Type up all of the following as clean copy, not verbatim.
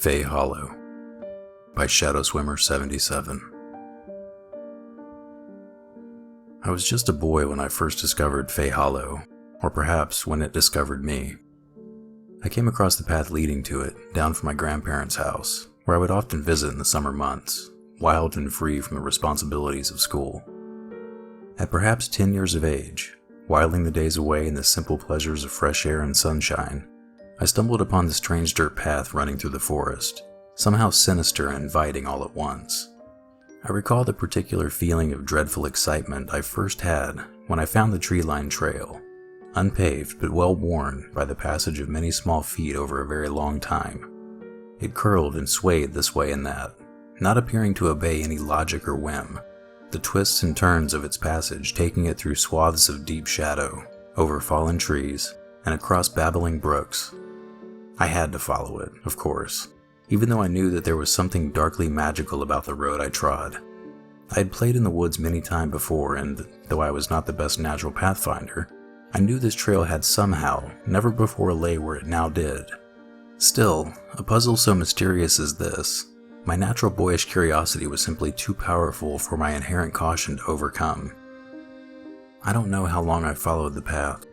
Fey Hollow by Shadowswimmer77. I was just a boy when I first discovered Fey Hollow, or perhaps when it discovered me. I came across the path leading to it, down from my grandparents' house, where I would often visit in the summer months, wild and free from the responsibilities of school. At perhaps 10 years of age, whiling the days away in the simple pleasures of fresh air and sunshine, I stumbled upon the strange dirt path running through the forest, somehow sinister and inviting all at once. I recall the particular feeling of dreadful excitement I first had when I found the tree-lined trail, unpaved but well worn by the passage of many small feet over a very long time. It curled and swayed this way and that, not appearing to obey any logic or whim, the twists and turns of its passage taking it through swaths of deep shadow, over fallen trees, and across babbling brooks. I had to follow it, of course, even though I knew that there was something darkly magical about the road I trod. I had played in the woods many times before, and though I was not the best natural pathfinder, I knew this trail had somehow never before lay where it now did. Still, a puzzle so mysterious as this, my natural boyish curiosity was simply too powerful for my inherent caution to overcome. I don't know how long I followed the path.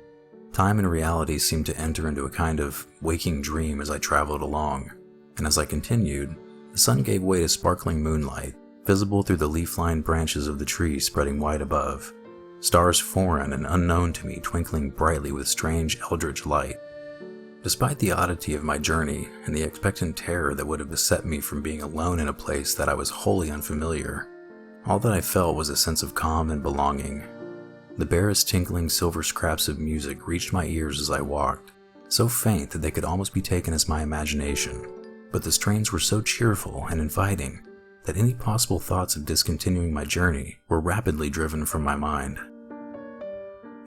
Time and reality seemed to enter into a kind of waking dream as I traveled along, and as I continued, the sun gave way to sparkling moonlight, visible through the leaf-lined branches of the trees spreading wide above, stars foreign and unknown to me twinkling brightly with strange eldritch light. Despite the oddity of my journey and the expectant terror that would have beset me from being alone in a place that I was wholly unfamiliar, all that I felt was a sense of calm and belonging. The barest tinkling silver scraps of music reached my ears as I walked, so faint that they could almost be taken as my imagination, but the strains were so cheerful and inviting that any possible thoughts of discontinuing my journey were rapidly driven from my mind.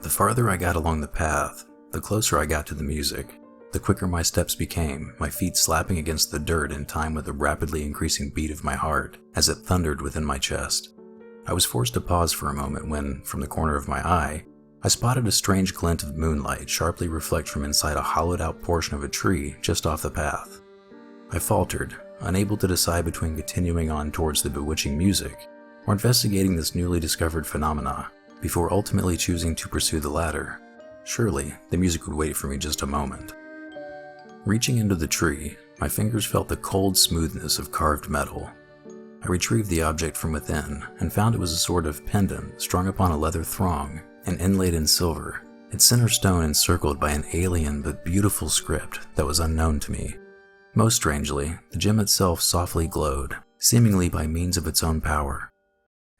The farther I got along the path, the closer I got to the music, the quicker my steps became, my feet slapping against the dirt in time with the rapidly increasing beat of my heart as it thundered within my chest. I was forced to pause for a moment when, from the corner of my eye, I spotted a strange glint of moonlight sharply reflect from inside a hollowed-out portion of a tree just off the path. I faltered, unable to decide between continuing on towards the bewitching music or investigating this newly discovered phenomena, before ultimately choosing to pursue the latter. Surely, the music would wait for me just a moment. Reaching into the tree, my fingers felt the cold smoothness of carved metal. I retrieved the object from within and found it was a sort of pendant strung upon a leather thong and inlaid in silver, its center stone encircled by an alien but beautiful script that was unknown to me. Most strangely, the gem itself softly glowed, seemingly by means of its own power.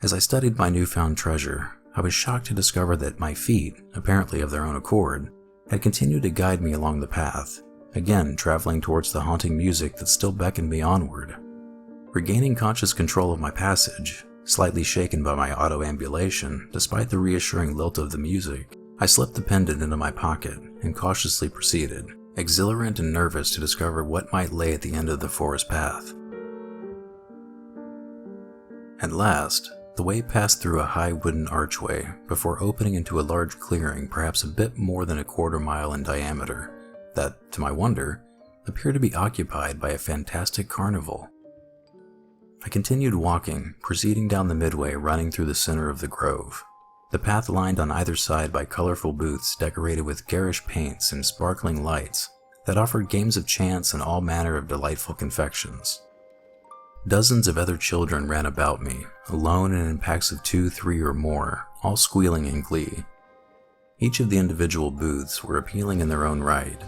As I studied my newfound treasure, I was shocked to discover that my feet, apparently of their own accord, had continued to guide me along the path, again traveling towards the haunting music that still beckoned me onward. Regaining conscious control of my passage, slightly shaken by my autoambulation despite the reassuring lilt of the music, I slipped the pendant into my pocket and cautiously proceeded, exhilarant and nervous to discover what might lay at the end of the forest path. At last, the way passed through a high wooden archway before opening into a large clearing perhaps a bit more than a quarter-mile in diameter that, to my wonder, appeared to be occupied by a fantastic carnival. I continued walking, proceeding down the midway running through the center of the grove, the path lined on either side by colorful booths decorated with garish paints and sparkling lights that offered games of chance and all manner of delightful confections. Dozens of other children ran about me, alone and in packs of 2, 3, or more, all squealing in glee. Each of the individual booths were appealing in their own right.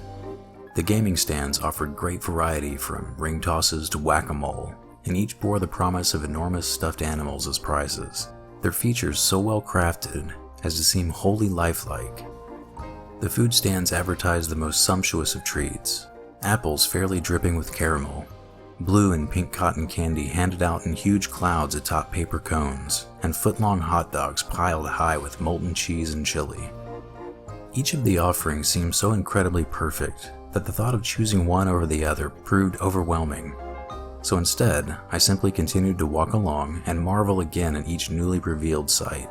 The gaming stands offered great variety from ring tosses to whack-a-mole, and each bore the promise of enormous stuffed animals as prizes, their features so well crafted as to seem wholly lifelike. The food stands advertised the most sumptuous of treats, apples fairly dripping with caramel, blue and pink cotton candy handed out in huge clouds atop paper cones, and foot-long hot dogs piled high with molten cheese and chili. Each of the offerings seemed so incredibly perfect that the thought of choosing one over the other proved overwhelming. So instead, I simply continued to walk along and marvel again at each newly revealed sight.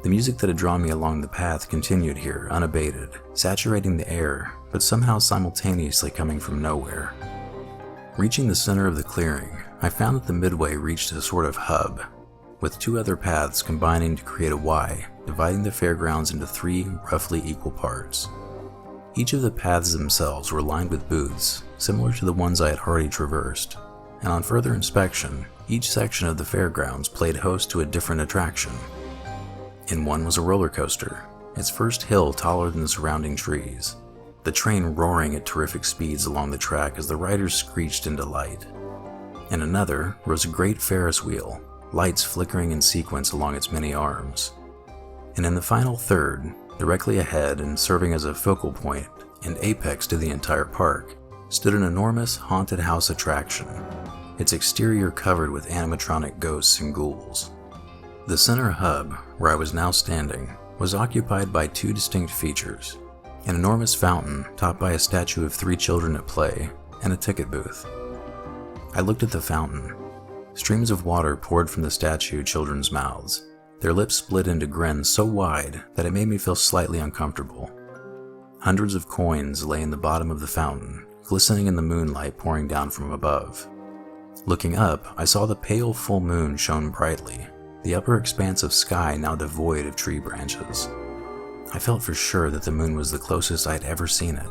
The music that had drawn me along the path continued here unabated, saturating the air, but somehow simultaneously coming from nowhere. Reaching the center of the clearing, I found that the midway reached a sort of hub, with two other paths combining to create a Y, dividing the fairgrounds into 3 roughly equal parts. Each of the paths themselves were lined with booths, similar to the ones I had already traversed, and on further inspection, each section of the fairgrounds played host to a different attraction. In one was a roller coaster, its first hill taller than the surrounding trees, the train roaring at terrific speeds along the track as the riders screeched into light. In another rose a great Ferris wheel, lights flickering in sequence along its many arms. And in the final third, directly ahead and serving as a focal point and apex to the entire park, stood an enormous haunted house attraction, its exterior covered with animatronic ghosts and ghouls. The center hub, where I was now standing, was occupied by 2 distinct features: an enormous fountain topped by a statue of 3 children at play, and a ticket booth. I looked at the fountain. Streams of water poured from the statue children's mouths, their lips split into grins so wide that it made me feel slightly uncomfortable. Hundreds of coins lay in the bottom of the fountain, glistening in the moonlight pouring down from above. Looking up, I saw the pale full moon shone brightly, the upper expanse of sky now devoid of tree branches. I felt for sure that the moon was the closest I had ever seen it,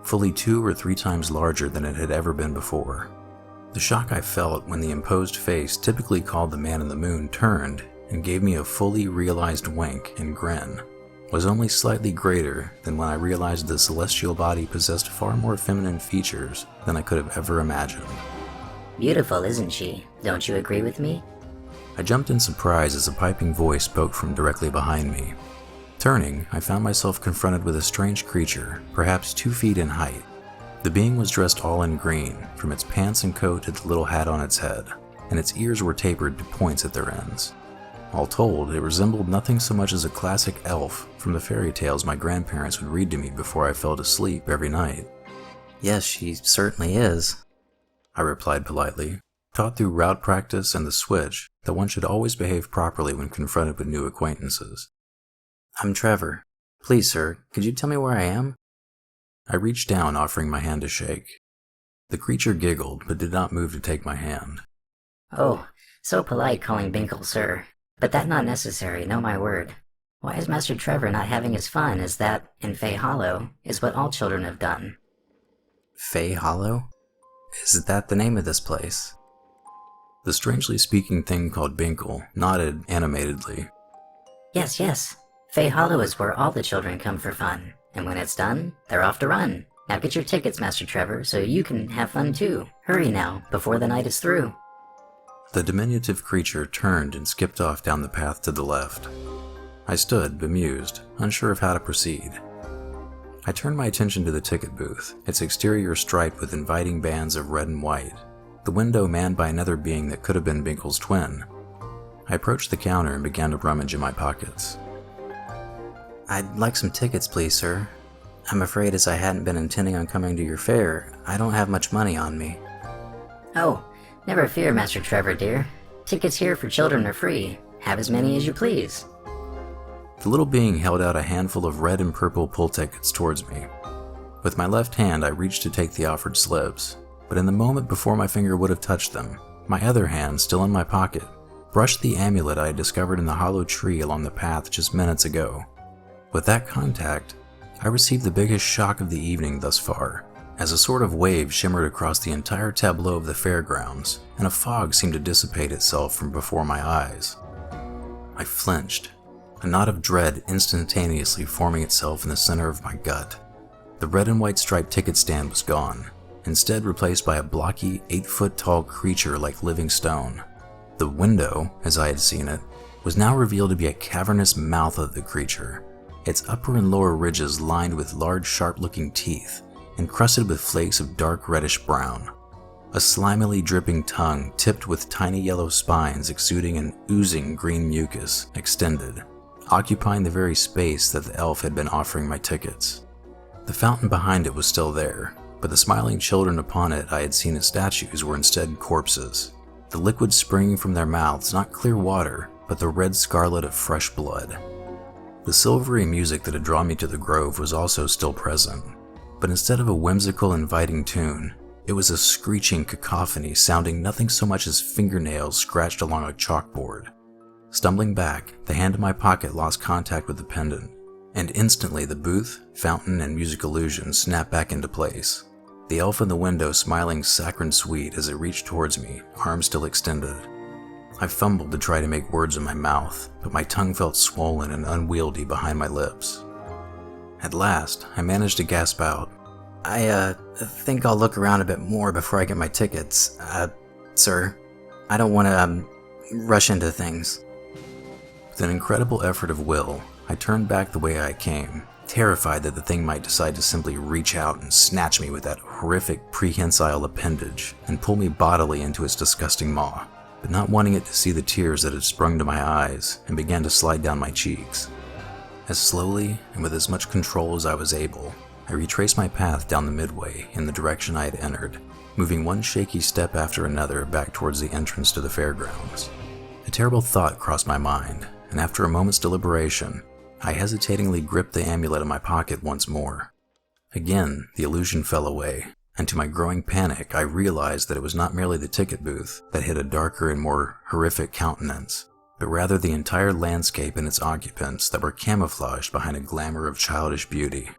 fully 2 or 3 times larger than it had ever been before. The shock I felt when the imposed face typically called the man in the moon turned and gave me a fully realized wink and grin was only slightly greater than when I realized the celestial body possessed far more feminine features than I could have ever imagined. Beautiful, isn't she? Don't you agree with me? I jumped in surprise as a piping voice spoke from directly behind me. Turning, I found myself confronted with a strange creature, perhaps 2 feet in height. The being was dressed all in green, from its pants and coat to the little hat on its head, and its ears were tapered to points at their ends. All told, it resembled nothing so much as a classic elf from the fairy tales my grandparents would read to me before I fell to sleep every night. Yes, she certainly is, I replied politely, taught through route practice and the switch that one should always behave properly when confronted with new acquaintances. I'm Trevor. Please, sir, could you tell me where I am? I reached down, offering my hand to shake. The creature giggled, but did not move to take my hand. Oh, so polite calling Binkle sir. But that not necessary, no my word. Why is Master Trevor not having his fun is that, in Fey Hollow, is what all children have done. Fey Hollow? Is that the name of this place? The strangely speaking thing called Binkle nodded animatedly. Yes. Fey Hollow is where all the children come for fun, and when it's done, they're off to run. Now get your tickets, Master Trevor, so you can have fun too. Hurry now, before the night is through. The diminutive creature turned and skipped off down the path to the left. I stood, bemused, unsure of how to proceed. I turned my attention to the ticket booth, its exterior striped with inviting bands of red and white, the window manned by another being that could have been Binkle's twin. I approached the counter and began to rummage in my pockets. I'd like some tickets, please, sir. I'm afraid as I hadn't been intending on coming to your fair, I don't have much money on me. Oh, never fear, Master Trevor, dear. Tickets here for children are free. Have as many as you please. The little being held out a handful of red and purple pull tickets towards me. With my left hand, I reached to take the offered slips, but in the moment before my finger would have touched them, my other hand, still in my pocket, brushed the amulet I had discovered in the hollow tree along the path just minutes ago. With that contact, I received the biggest shock of the evening thus far, as a sort of wave shimmered across the entire tableau of the fairgrounds, and a fog seemed to dissipate itself from before my eyes. I flinched, a knot of dread instantaneously forming itself in the center of my gut. The red and white striped ticket stand was gone, instead replaced by a blocky, 8-foot-tall creature like living stone. The window, as I had seen it, was now revealed to be a cavernous mouth of the creature, its upper and lower ridges lined with large sharp-looking teeth, encrusted with flakes of dark reddish-brown. A slimily dripping tongue tipped with tiny yellow spines exuding an oozing green mucus extended, occupying the very space that the elf had been offering my tickets. The fountain behind it was still there, but the smiling children upon it I had seen as statues were instead corpses, the liquid springing from their mouths not clear water, but the red scarlet of fresh blood. The silvery music that had drawn me to the grove was also still present, but instead of a whimsical, inviting tune, It was a screeching cacophony sounding nothing so much as fingernails scratched along a chalkboard. Stumbling back, the hand in my pocket lost contact with the pendant, and instantly the booth, fountain, and music illusion snapped back into place. The elf in the window smiling saccharine sweet as it reached towards me, arms still extended. I fumbled to try to make words in my mouth, but my tongue felt swollen and unwieldy behind my lips. At last, I managed to gasp out, I think I'll look around a bit more before I get my tickets, sir. I don't want to, rush into things. With an incredible effort of will, I turned back the way I came, terrified that the thing might decide to simply reach out and snatch me with that horrific prehensile appendage and pull me bodily into its disgusting maw, but not wanting it to see the tears that had sprung to my eyes and began to slide down my cheeks. As slowly and with as much control as I was able, I retraced my path down the midway in the direction I had entered, moving one shaky step after another back towards the entrance to the fairgrounds. A terrible thought crossed my mind, and after a moment's deliberation, I hesitatingly gripped the amulet in my pocket once more. Again, the illusion fell away, and to my growing panic, I realized that it was not merely the ticket booth that hid a darker and more horrific countenance, but rather the entire landscape and its occupants that were camouflaged behind a glamour of childish beauty.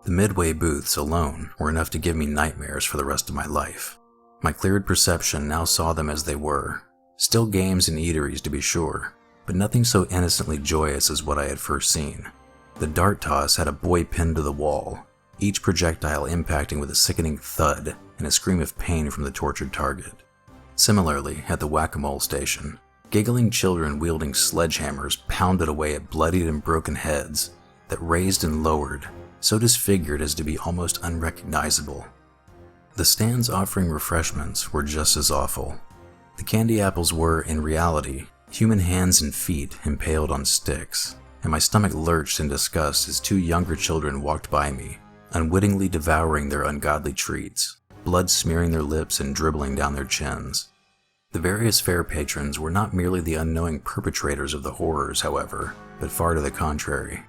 The midway booths alone were enough to give me nightmares for the rest of my life. My cleared perception now saw them as they were, still games and eateries to be sure, but nothing so innocently joyous as what I had first seen. The dart toss had a boy pinned to the wall, each projectile impacting with a sickening thud and a scream of pain from the tortured target. Similarly, at the whack-a-mole station, giggling children wielding sledgehammers pounded away at bloodied and broken heads that raised and lowered, so disfigured as to be almost unrecognizable. The stands offering refreshments were just as awful. The candy apples were, in reality, human hands and feet impaled on sticks, and my stomach lurched in disgust as two younger children walked by me, unwittingly devouring their ungodly treats, blood smearing their lips and dribbling down their chins. The various fair patrons were not merely the unknowing perpetrators of the horrors, however, but far to the contrary.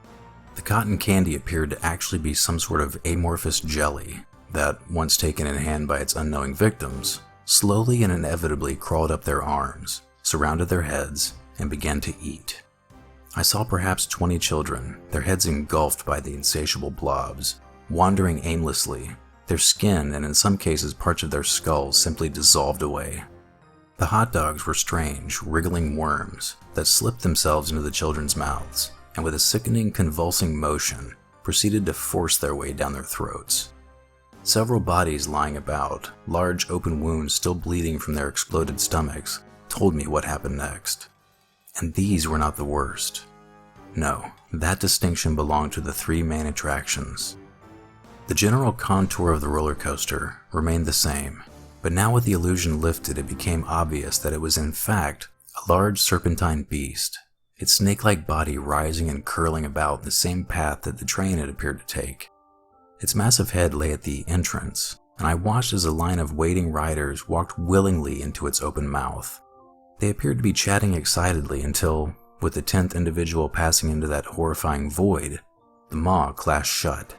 The cotton candy appeared to actually be some sort of amorphous jelly that, once taken in hand by its unknowing victims, slowly and inevitably crawled up their arms, surrounded their heads, and began to eat. I saw perhaps 20 children, their heads engulfed by the insatiable blobs, wandering aimlessly, their skin and in some cases parts of their skulls simply dissolved away. The hot dogs were strange, wriggling worms that slipped themselves into the children's mouths, and with a sickening, convulsing motion, proceeded to force their way down their throats. Several bodies lying about, large open wounds still bleeding from their exploded stomachs, told me what happened next. And these were not the worst. No, that distinction belonged to the three main attractions. The general contour of the roller coaster remained the same, but now with the illusion lifted, it became obvious that it was in fact a large serpentine beast, its snake-like body rising and curling about the same path that the train had appeared to take. Its massive head lay at the entrance, and I watched as a line of waiting riders walked willingly into its open mouth. They appeared to be chatting excitedly until, with the 10th individual passing into that horrifying void, the maw clashed shut.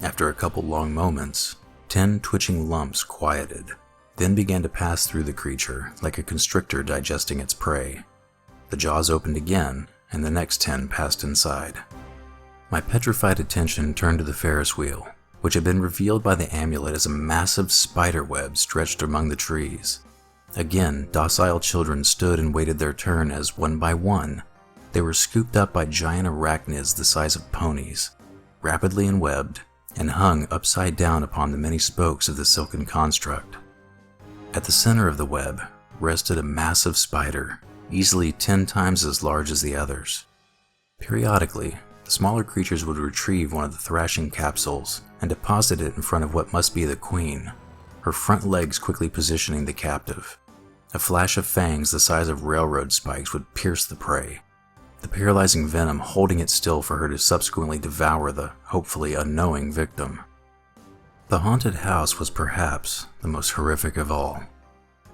After a couple long moments, 10 twitching lumps quieted, then began to pass through the creature like a constrictor digesting its prey. The jaws opened again, and the next 10 passed inside. My petrified attention turned to the Ferris wheel, which had been revealed by the amulet as a massive spider web stretched among the trees. Again, docile children stood and waited their turn as, one by one, they were scooped up by giant arachnids the size of ponies, rapidly enwebbed, and hung upside down upon the many spokes of the silken construct. At the center of the web rested a massive spider, easily 10 times as large as the others. Periodically, the smaller creatures would retrieve one of the thrashing capsules and deposit it in front of what must be the queen, her front legs quickly positioning the captive. A flash of fangs the size of railroad spikes would pierce the prey, the paralyzing venom holding it still for her to subsequently devour the hopefully unknowing victim. The haunted house was perhaps the most horrific of all.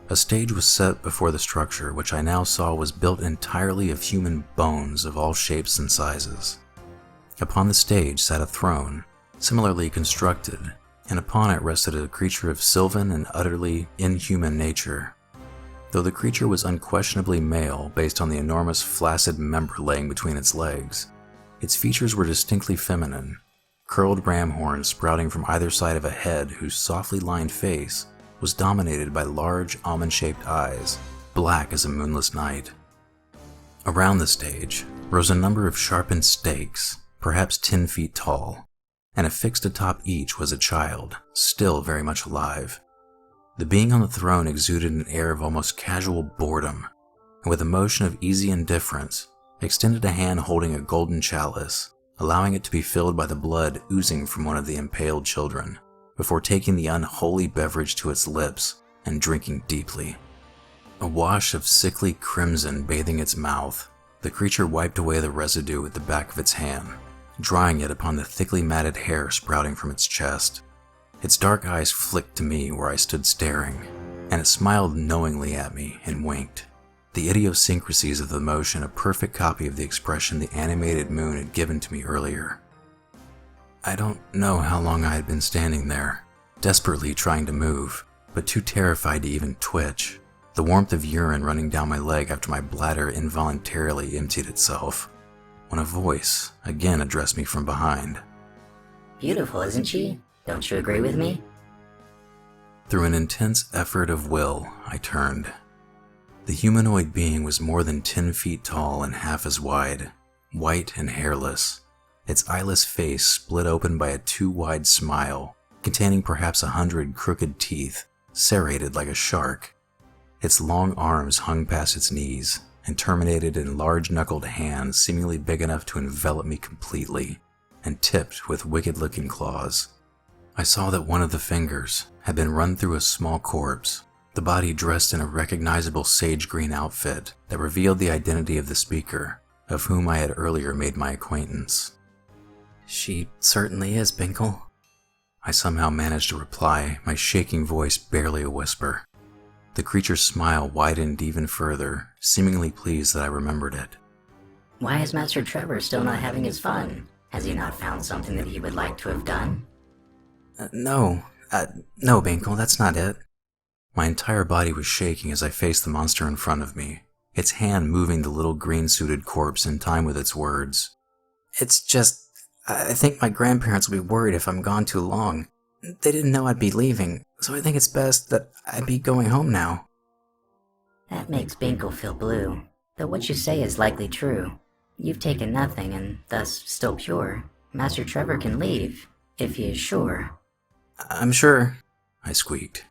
A stage was set before the structure, which I now saw was built entirely of human bones of all shapes and sizes. Upon the stage sat a throne, similarly constructed, and upon it rested a creature of sylvan and utterly inhuman nature. Though the creature was unquestionably male based on the enormous flaccid member laying between its legs, its features were distinctly feminine, curled ram horns sprouting from either side of a head whose softly lined face was dominated by large almond-shaped eyes, black as a moonless night. Around the stage rose a number of sharpened stakes, perhaps 10 feet tall, and affixed atop each was a child, still very much alive. The being on the throne exuded an air of almost casual boredom, and with a motion of easy indifference, extended a hand holding a golden chalice, allowing it to be filled by the blood oozing from one of the impaled children, before taking the unholy beverage to its lips and drinking deeply. A wash of sickly crimson bathing its mouth, the creature wiped away the residue with the back of its hand, drying it upon the thickly matted hair sprouting from its chest. Its dark eyes flicked to me where I stood staring, and it smiled knowingly at me and winked. The idiosyncrasies of the motion a perfect copy of the expression the animated moon had given to me earlier. I don't know how long I had been standing there, desperately trying to move, but too terrified to even twitch, the warmth of urine running down my leg after my bladder involuntarily emptied itself, when a voice again addressed me from behind. Beautiful, isn't she? Don't you agree with me? Through an intense effort of will, I turned. The humanoid being was more than 10 feet tall and half as wide, white and hairless, its eyeless face split open by a too-wide smile, containing perhaps 100 crooked teeth, serrated like a shark. Its long arms hung past its knees and terminated in large-knuckled hands seemingly big enough to envelop me completely, and tipped with wicked-looking claws. I saw that one of the fingers had been run through a small corpse, the body dressed in a recognizable sage-green outfit that revealed the identity of the speaker, of whom I had earlier made my acquaintance. She certainly is, Binkle. I somehow managed to reply, my shaking voice barely a whisper. The creature's smile widened even further, seemingly pleased that I remembered it. Why is Master Trevor still not having his fun? Has he not found something that he would like to have done? No, Binkle, that's not it. My entire body was shaking as I faced the monster in front of me, its hand moving the little green-suited corpse in time with its words. It's just, I think my grandparents will be worried if I'm gone too long. They didn't know I'd be leaving, so I think it's best that I'd be going home now. That makes Binkle feel blue, though what you say is likely true. You've taken nothing and thus still pure. Master Trevor can leave, if he is sure. I'm sure, I squeaked.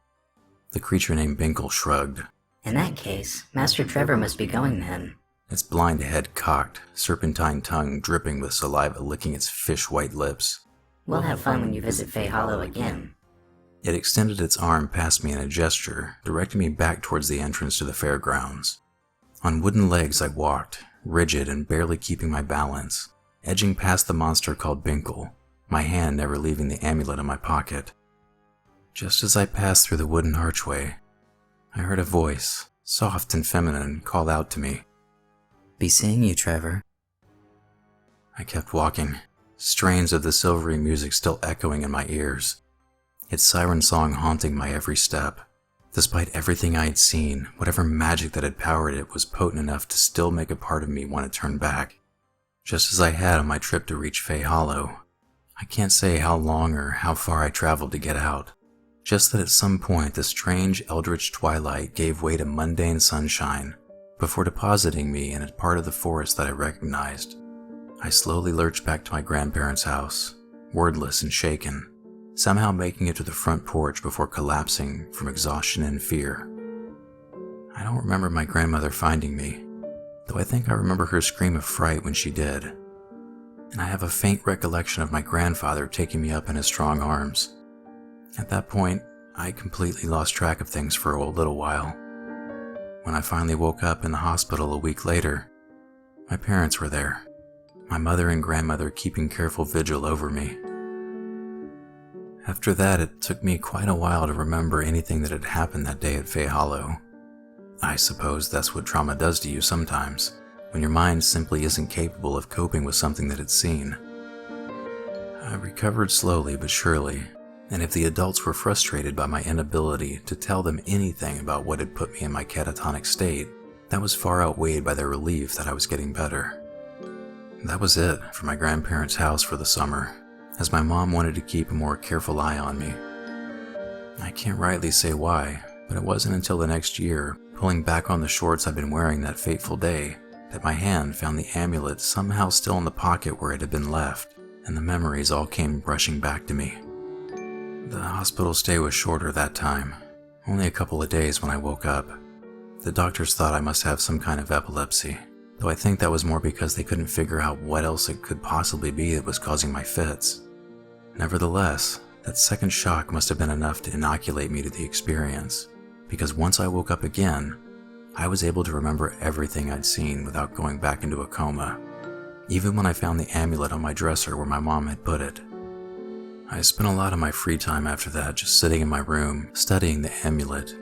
The creature named Binkle shrugged. In that case, Master Trevor must be going then. Its blind head cocked, serpentine tongue dripping with saliva licking its fish-white lips. We'll have fun when you visit Fey Hollow again. It extended its arm past me in a gesture, directing me back towards the entrance to the fairgrounds. On wooden legs I walked, rigid and barely keeping my balance, edging past the monster called Binkle, my hand never leaving the amulet in my pocket. Just as I passed through the wooden archway, I heard a voice, soft and feminine, call out to me. Be seeing you, Trevor. I kept walking, strains of the silvery music still echoing in my ears, its siren song haunting my every step. Despite everything I had seen, whatever magic that had powered it was potent enough to still make a part of me want to turn back, just as I had on my trip to reach Fey Hollow. I can't say how long or how far I traveled to get out, just that at some point the strange eldritch twilight gave way to mundane sunshine, before depositing me in a part of the forest that I recognized. I slowly lurched back to my grandparents' house, wordless and shaken, somehow making it to the front porch before collapsing from exhaustion and fear. I don't remember my grandmother finding me, though I think I remember her scream of fright when she did. And I have a faint recollection of my grandfather taking me up in his strong arms. At that point, I completely lost track of things for a little while. When I finally woke up in the hospital a week later, my parents were there, my mother and grandmother keeping careful vigil over me. After that, it took me quite a while to remember anything that had happened that day at Fey Hollow. I suppose that's what trauma does to you sometimes, when your mind simply isn't capable of coping with something that it's seen. I recovered slowly but surely, And if the adults were frustrated by my inability to tell them anything about what had put me in my catatonic state, that was far outweighed by their relief that I was getting better. That was it for my grandparents' house for the summer, as my mom wanted to keep a more careful eye on me. I can't rightly say why, but it wasn't until the next year, pulling back on the shorts I'd been wearing that fateful day, that my hand found the amulet somehow still in the pocket where it had been left, and the memories all came rushing back to me. The hospital stay was shorter that time, only a couple of days when I woke up. The doctors thought I must have some kind of epilepsy, though I think that was more because they couldn't figure out what else it could possibly be that was causing my fits. Nevertheless, that second shock must have been enough to inoculate me to the experience, because once I woke up again, I was able to remember everything I'd seen without going back into a coma, even when I found the amulet on my dresser where my mom had put it. I spent a lot of my free time after that just sitting in my room, studying the amulet.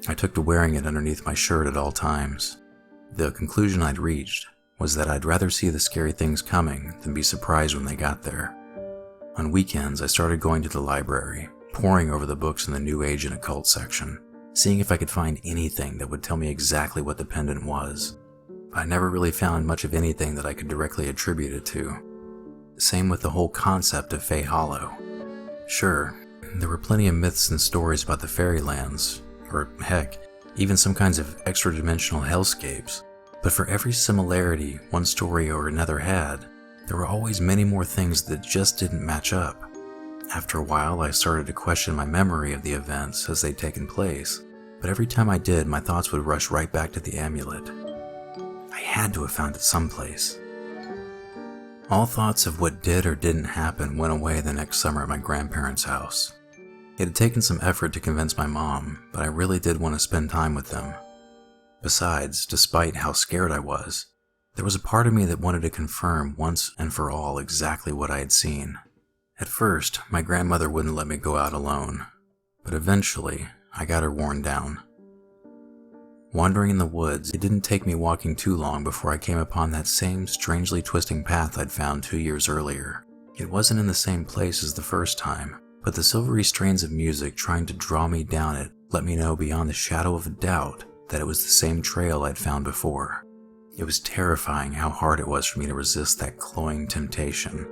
I took to wearing it underneath my shirt at all times. The conclusion I'd reached was that I'd rather see the scary things coming than be surprised when they got there. On weekends, I started going to the library, poring over the books in the New Age and Occult section, seeing if I could find anything that would tell me exactly what the pendant was. But I never really found much of anything that I could directly attribute it to. Same with the whole concept of Fey Hollow. Sure, there were plenty of myths and stories about the fairylands, or heck, even some kinds of extra-dimensional hellscapes, but for every similarity one story or another had, there were always many more things that just didn't match up. After a while, I started to question my memory of the events as they'd taken place, but every time I did, my thoughts would rush right back to the amulet. I had to have found it someplace. All thoughts of what did or didn't happen went away the next summer at my grandparents' house. It had taken some effort to convince my mom, but I really did want to spend time with them. Besides, despite how scared I was, there was a part of me that wanted to confirm once and for all exactly what I had seen. At first, my grandmother wouldn't let me go out alone, but eventually, I got her worn down. Wandering in the woods, it didn't take me walking too long before I came upon that same strangely twisting path I'd found 2 years earlier. It wasn't in the same place as the first time, but the silvery strains of music trying to draw me down it let me know beyond the shadow of a doubt that it was the same trail I'd found before. It was terrifying how hard it was for me to resist that cloying temptation,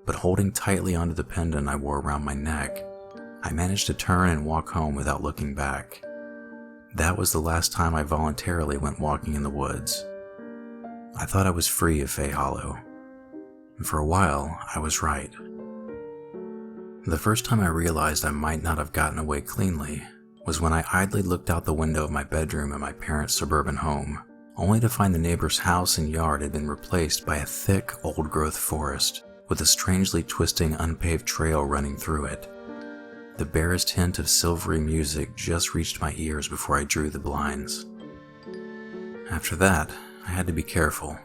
but holding tightly onto the pendant I wore around my neck, I managed to turn and walk home without looking back. That was the last time I voluntarily went walking in the woods. I thought I was free of Fey Hollow, and for a while, I was right. The first time I realized I might not have gotten away cleanly was when I idly looked out the window of my bedroom at my parents' suburban home, only to find the neighbor's house and yard had been replaced by a thick, old-growth forest with a strangely twisting, unpaved trail running through it. The barest hint of silvery music just reached my ears before I drew the blinds. After that, I had to be careful.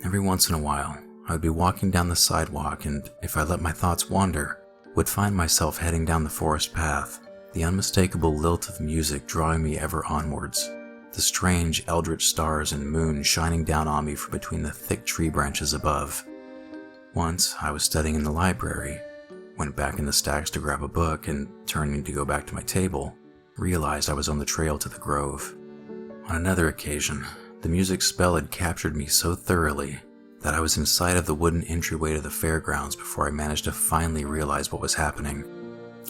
Every once in a while, I would be walking down the sidewalk and, if I let my thoughts wander, would find myself heading down the forest path, the unmistakable lilt of music drawing me ever onwards, the strange eldritch stars and moon shining down on me from between the thick tree branches above. Once, I was studying in the library, went back in the stacks to grab a book, and turning to go back to my table, realized I was on the trail to the grove. On another occasion, the music spell had captured me so thoroughly that I was in sight of the wooden entryway to the fairgrounds before I managed to finally realize what was happening.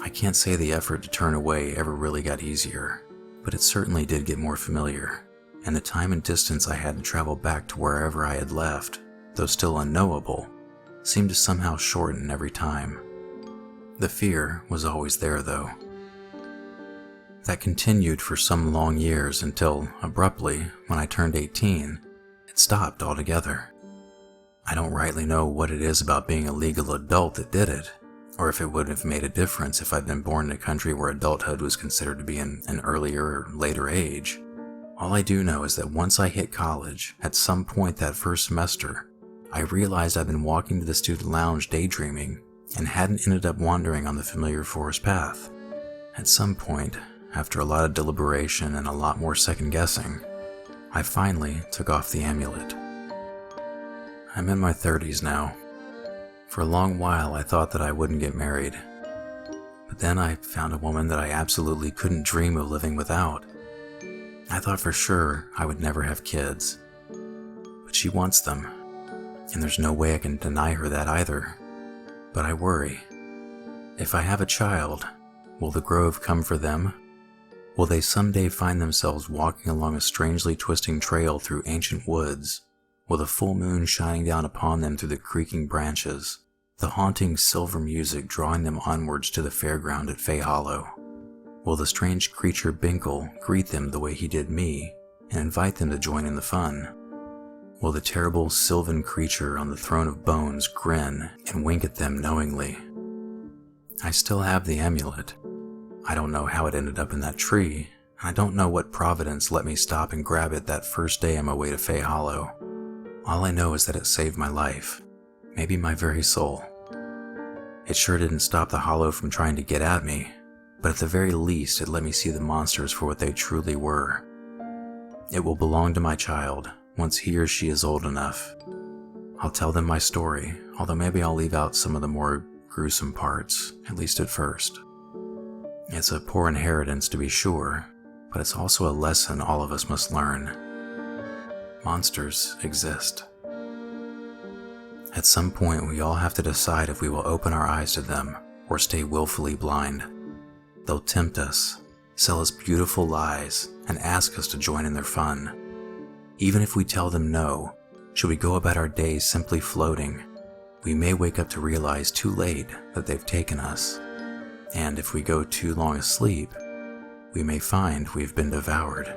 I can't say the effort to turn away ever really got easier, but it certainly did get more familiar, and the time and distance I had to travel back to wherever I had left, though still unknowable, seemed to somehow shorten every time. The fear was always there, though. That continued for some long years until, abruptly, when I turned 18, it stopped altogether. I don't rightly know what it is about being a legal adult that did it, or if it would have made a difference if I'd been born in a country where adulthood was considered to be an earlier or later age. All I do know is that once I hit college, at some point that first semester, I realized I'd been walking to the student lounge daydreaming and hadn't ended up wandering on the familiar forest path. At some point, after a lot of deliberation and a lot more second-guessing, I finally took off the amulet. I'm in my 30s now. For a long while, I thought that I wouldn't get married. But then I found a woman that I absolutely couldn't dream of living without. I thought for sure I would never have kids. But she wants them, and there's no way I can deny her that either. But I worry. If I have a child, will the grove come for them? Will they someday find themselves walking along a strangely twisting trail through ancient woods, with a full moon shining down upon them through the creaking branches, the haunting silver music drawing them onwards to the fairground at Fey Hollow? Will the strange creature Binkle greet them the way he did me, and invite them to join in the fun? Will the terrible sylvan creature on the throne of bones grin and wink at them knowingly? I still have the amulet. I don't know how it ended up in that tree, and I don't know what providence let me stop and grab it that first day on my way to Fey Hollow. All I know is that it saved my life, maybe my very soul. It sure didn't stop the Hollow from trying to get at me, but at the very least it let me see the monsters for what they truly were. It will belong to my child once he or she is old enough. I'll tell them my story, although maybe I'll leave out some of the more gruesome parts, at least at first. It's a poor inheritance to be sure, but it's also a lesson all of us must learn. Monsters exist. At some point, we all have to decide if we will open our eyes to them or stay willfully blind. They'll tempt us, sell us beautiful lies, and ask us to join in their fun. Even if we tell them no, should we go about our days simply floating, we may wake up to realize too late that they've taken us. And if we go too long asleep, we may find we've been devoured.